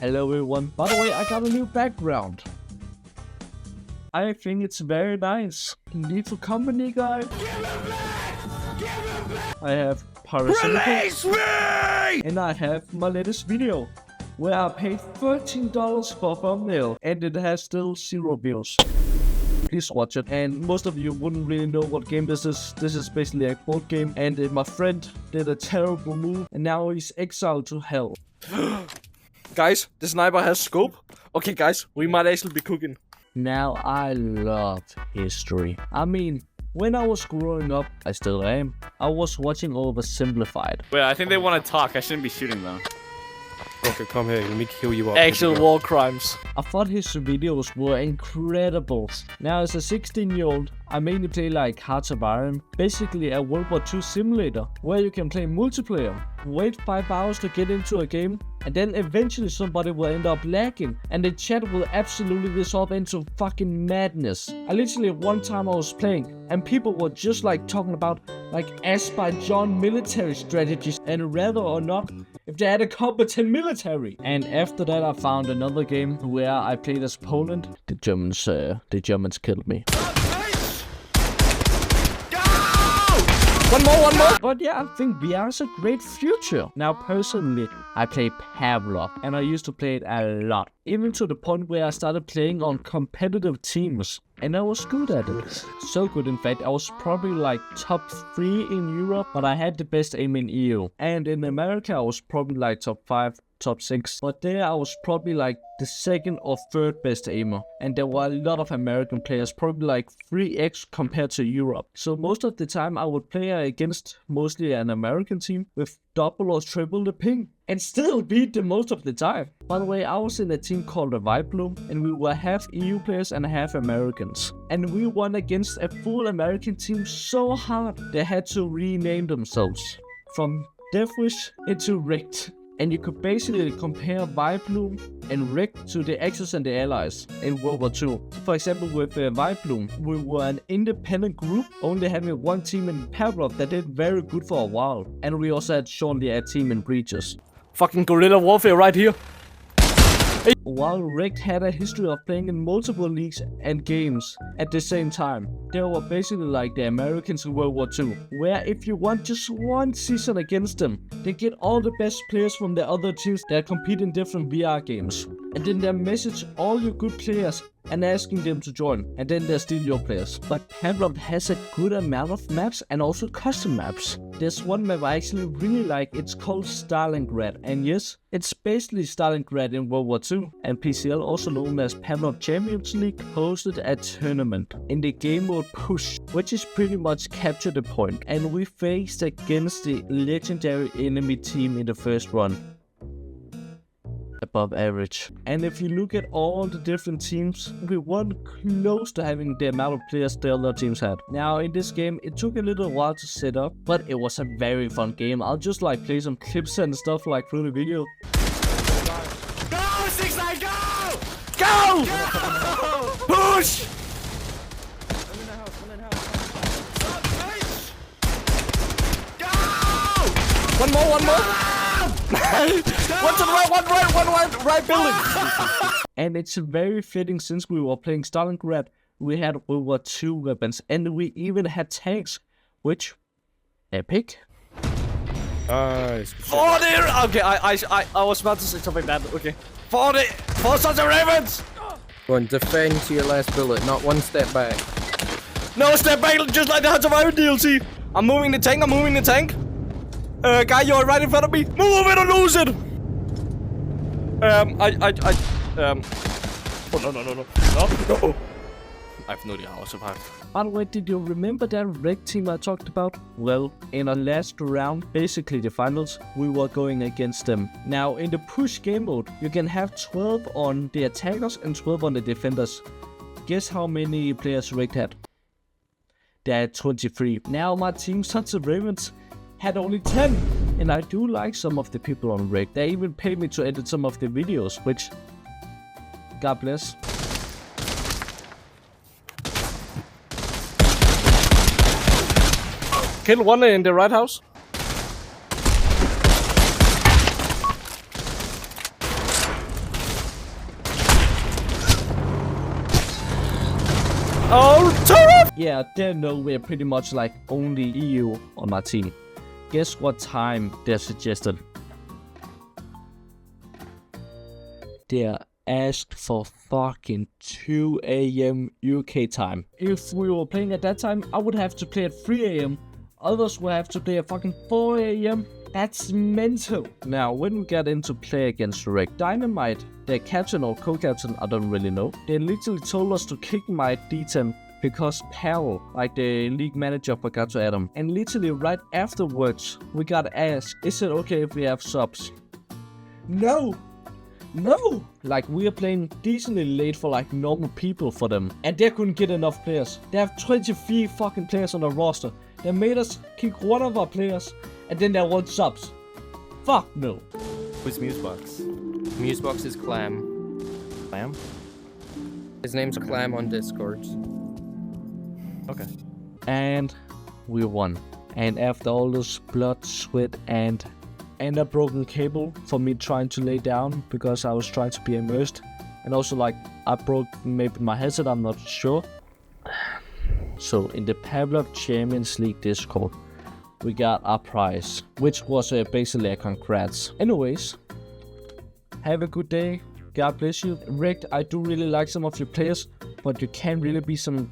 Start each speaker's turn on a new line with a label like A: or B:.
A: Hello everyone. By the way, I got a new background. I think it's very nice. Need for company, guy. I have Release me! And I have my latest video, where I paid $13 for a thumbnail, and it has still 0 views. Please watch it. And most of you wouldn't really know what game this is. This is basically a board game, and my friend did a terrible move, and now he's exiled to hell.
B: Guys, the sniper has scope. Okay, guys, we might actually be cooking.
A: Now, I love history. I mean, when I was growing up, I still am, I was watching Oversimplified.
C: Wait, I think they want to talk. I shouldn't be shooting them.
D: Okay, come here. Let me kill you up.
B: Actual war crimes.
A: I thought his videos were incredible. Now, as a 16-year-old, I mainly play like Hearts of Iron, basically a World War II simulator, where you can play multiplayer, wait 5 hours to get into a game, and then eventually somebody will end up lagging, and the chat will absolutely resolve into fucking madness. I literally, one time I was playing, and people were just like talking about like Azerbaijan military strategies, and rather or not, if they had a competent military. And after that, I found another game where I played as Poland. The Germans killed me.
B: One more!
A: But yeah, I think VR is a great future. Now, personally, I play Pavlov, and I used to play it a lot. Even to the point where I started playing on competitive teams. And I was good at it. So good, in fact, I was probably like top 3 in Europe, but I had the best aim in EU. And in America, I was probably like top 5, top 6. But there I was probably like the 2nd or 3rd best aimer. And there were a lot of American players, probably like 3x compared to Europe. So most of the time I would play against mostly an American team with double or triple the ping, and still beat them most of the time. By the way, I was in a team called the Vibe Bloom, and we were half EU players and half Americans. And we won against a full American team so hard, they had to rename themselves from Deathwish into Rigged. And you could basically compare Vibe Bloom and Rigged to the Axis and the Allies in World War II. For example, with Vibe Bloom, we were an independent group, only having one team in Pavlov that did very good for a while. And we also had shortly a team in Breaches.
B: Fucking guerrilla warfare right here.
A: While Rigged had a history of playing in multiple leagues and games at the same time, they were basically like the Americans in World War II, where if you won just one season against them, they get all the best players from the other teams that compete in different VR games, and then they message all your good players and asking them to join, and then they steal your players. But Pavlov has a good amount of maps and also custom maps. There's one map I actually really like, it's called Stalingrad, and yes, it's basically Stalingrad in World War II, and PCL, also known as Pavlov Champions League, hosted a tournament in the game mode Push, which is pretty much capture the point, and we faced against the legendary enemy team in the first run. Above average. And if you look at all the different teams, we weren't close to having the amount of players the other teams had. Now in this game, it took a little while to set up, but it was a very fun game. I'll just like play some clips and stuff like through the video.
C: Go, 6-9, go!
B: Go! Push! One more! One to the right, one right building!
A: And it's very fitting, since we were playing Stalingrad, we had World War II weapons, and we even had tanks, which, epic.
D: Nice.
B: 40! Okay, I was about to say something bad, okay. 40 Sons of Ravens!
D: Go on, defend to your last bullet, not one step back.
B: No step back, just like the Hearts of Iron DLC. I'm moving the tank. Guy, you're right in front of me. Move it or lose it. Oh, no. I have no idea how I survived.
A: By the way, did you remember that Rigged team I talked about? Well, in our last round, basically the finals, we were going against them. Now, in the push game mode, you can have 12 on the attackers and 12 on the defenders. Guess how many players Rigged had? They had 23. Now, my team, Sons of Ravens, had only 10. And I do like some of the people on Rigged. They even paid me to edit some of the videos, which, God bless.
B: Kill one in the right house. Oh, tough!
A: Yeah, they know we're pretty much like only EU on my team. Guess what time they're suggested? They're asked for fucking 2 a.m. UK time. If we were playing at that time, I would have to play at 3 a.m. Others will have to play at fucking 4 a.m. That's mental. Now, when we got into play against Rick Dynamite, their captain or co-captain, I don't really know, they literally told us to kick my D10 because Powell, like the league manager, forgot to add him. And literally right afterwards, we got asked, is it okay if we have subs? No! No! Like, we are playing decently late for like normal people for them. And they couldn't get enough players. They have 23 fucking players on the roster. They made us kick one of our players, and then they want subs. Fuck no.
B: Who's Musebox?
D: Musebox is Clam.
B: Clam?
D: His name's Clam on Discord.
B: Okay.
A: And we won. And after all this blood, sweat, and a broken cable for me trying to lay down because I was trying to be immersed, and also like I broke maybe my headset, I'm not sure. So in the Pavlov Champions League Discord, we got our prize, which was basically a congrats. Anyways, have a good day. God bless you. Rick, I do really like some of your players, but you can't really be some